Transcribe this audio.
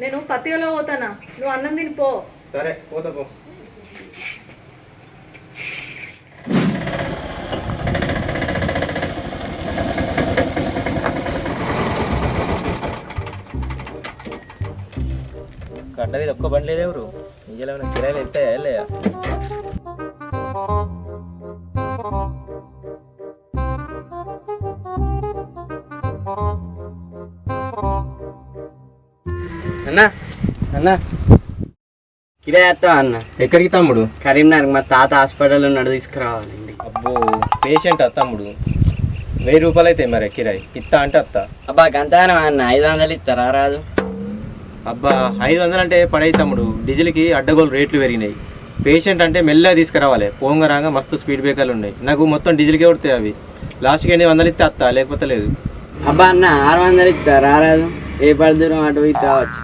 నేను పత్తిలో పోతానా, నువ్వు అన్నం తిని పో. సరే పోతా పో. కట్ట మీద ఒక్క బండి లేదు ఎవరు ఇంకేమైనా కిరాయిలు వెళ్తాయా వెళ్ళయా? అన్నా అన్నా కిరాయి వేస్తావా అన్న? ఎక్కడికి తమ్ముడు? కరీంనగర్ మా తాత హాస్పిటల్ ఉన్నాడు, తీసుకురావాలండి. అబ్బో పేషెంట్ తమ్ముడు 1000 రూపాయలు అయితే మరి కిరాయి ఇత్తా అంటే అత్తా. అబ్బా గంతగానే అన్న 500 ఇస్తారా రాదు? అబ్బా 500 అంటే పడై తమ్ముడు, డీజిల్కి అడ్డగోలు రేట్లు పెరిగినాయి. పేషెంట్ అంటే మెల్లగా తీసుకురావాలి, పోంగ రాగా మస్తు స్పీడ్ బ్రేకర్లు ఉన్నాయి. నాకు మొత్తం డీజిల్కే కొడతాయి అవి. లాస్ట్కి 800 ఇస్తే అత్తా, లేకపోతే లేదు. అబ్బా అన్న 600 ఇస్తారా రాదు? ఏ పడి దూరం అటు ఇటు రావచ్చు.